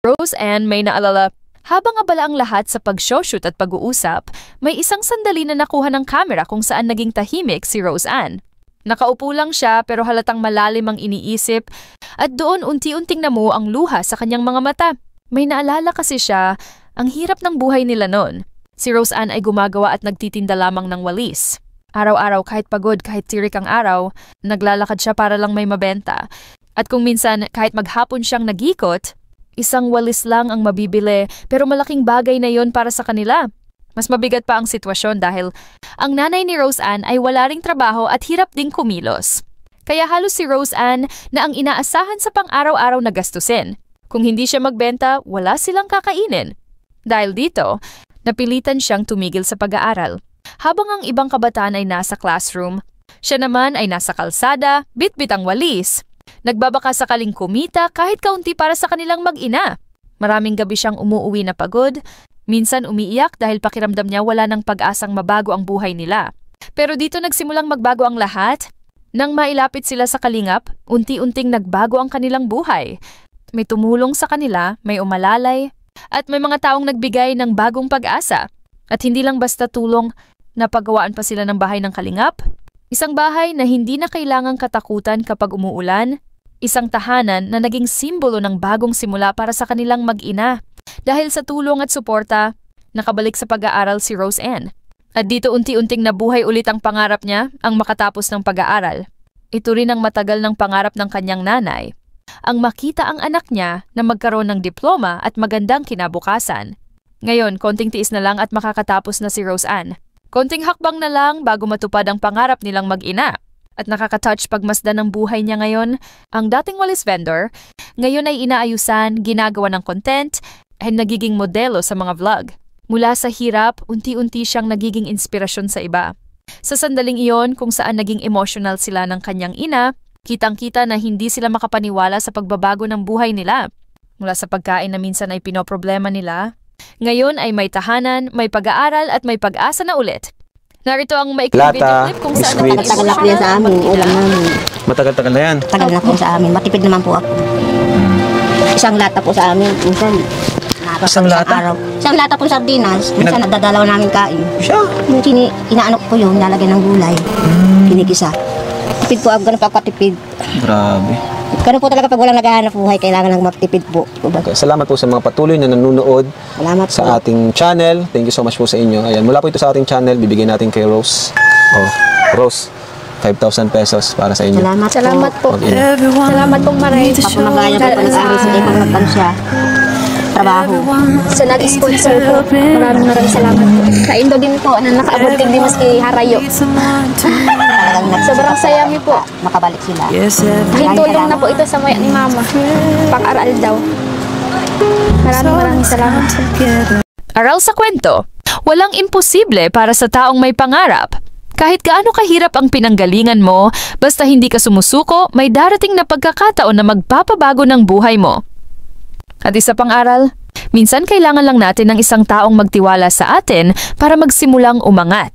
Rose Ann may naalala, habang abala ang lahat sa pag-shoot at pag-uusap, may isang sandali na nakuha ng kamera kung saan naging tahimik si Rose Ann. Nakaupo lang siya pero halatang malalim ang iniisip at doon unti-unting namuo ang luha sa kanyang mga mata. May naalala kasi siya, ang hirap ng buhay nila noon. Si Rose Ann ay gumagawa at nagtitinda lamang ng walis. Araw-araw kahit pagod, kahit tirik ang araw, naglalakad siya para lang may mabenta. At kung minsan kahit maghapon siyang nagikot, isang walis lang ang mabibili pero malaking bagay na yon para sa kanila. Mas mabigat pa ang sitwasyon dahil ang nanay ni Rose Ann ay wala ring trabaho at hirap ding kumilos. Kaya halos si Rose Ann na ang inaasahan sa pang-araw-araw na gastusin. Kung hindi siya magbenta, wala silang kakainin. Dahil dito, napilitan siyang tumigil sa pag-aaral. Habang ang ibang kabataan ay nasa classroom, siya naman ay nasa kalsada, bitbit ang walis. Nagbabaka sakaling kumita kahit kaunti para sa kanilang mag-ina. Maraming gabi siyang umuuwi na pagod, minsan umiiyak dahil pakiramdam niya wala ng pag-asang mabago ang buhay nila. Pero dito nagsimulang magbago ang lahat. Nang mailapit sila sa kalingap, unti-unting nagbago ang kanilang buhay. May tumulong sa kanila, may umalalay, at may mga taong nagbigay ng bagong pag-asa. At hindi lang basta tulong, napagawaan pa sila ng bahay ng kalingap. Isang bahay na hindi na kailangang katakutan kapag umuulan. Isang tahanan na naging simbolo ng bagong simula para sa kanilang mag-ina. Dahil sa tulong at suporta, nakabalik sa pag-aaral si Rose Ann. At dito unti-unting nabuhay ulit ang pangarap niya, ang makatapos ng pag-aaral. Ito rin ang matagal ng pangarap ng kanyang nanay. Ang makita ang anak niya na magkaroon ng diploma at magandang kinabukasan. Ngayon, konting tiis na lang at makakatapos na si Rose Ann. Konting hakbang na lang bago matupad ang pangarap nilang mag-ina. At nakaka-touch pagmasdan ng buhay niya ngayon, ang dating walis vendor, ngayon ay inaayusan, ginagawa ng content, at nagiging modelo sa mga vlog. Mula sa hirap, unti-unti siyang nagiging inspirasyon sa iba. Sa sandaling iyon kung saan naging emotional sila ng kanyang ina, kitang-kita na hindi sila makapaniwala sa pagbabago ng buhay nila. Mula sa pagkain na minsan ay pinoproblema nila, ngayon ay may tahanan, may pag-aaral at may pag-asa na ulit. Narito ang maikling video clip kung saan matagal na po yan sa amin, ulam namin. Matagal-tagal na yan? Matagal na po sa amin, matipid naman po ako. Isang lata po sa amin, minsan. Isang lata? Araw. Isang lata po sardinas, minsan nadadalaw namin kain. Siya? Yung inaano ko po yun, nalagyan ng gulay, pinigisa. Tipid po ako, ganun pa ako katipid. Grabe. Ganun po talaga pag walang naghahanap buhay, kailangan lang magtipid po. Okay, salamat po sa mga patuloy na nanonood sa ating channel. Thank you so much po sa inyo. Ayan, mula po ito sa ating channel, bibigyan natin kay Rose. Oh, Rose, 5,000 pesos para sa inyo. Salamat po. Salamat pong maray. Papamagaya po pa nag-aral sa ibang magtansya. Trabaho. Sa nag-sponsor po, maraming salamat po. Sa Indo din po, na nakaabot din maski harayo. Sobrang saya mi po. Makabalik sila. Tulong na po ito sa maya ni Mama. Pang-aral daw. Maraming salamat. Aral sa kwento, walang imposible para sa taong may pangarap. Kahit gaano kahirap ang pinanggalingan mo, basta hindi ka sumusuko, may darating na pagkakataon na magpapabago ng buhay mo. At isa pang aral, minsan kailangan lang natin ng isang taong magtiwala sa atin para magsimulang umangat.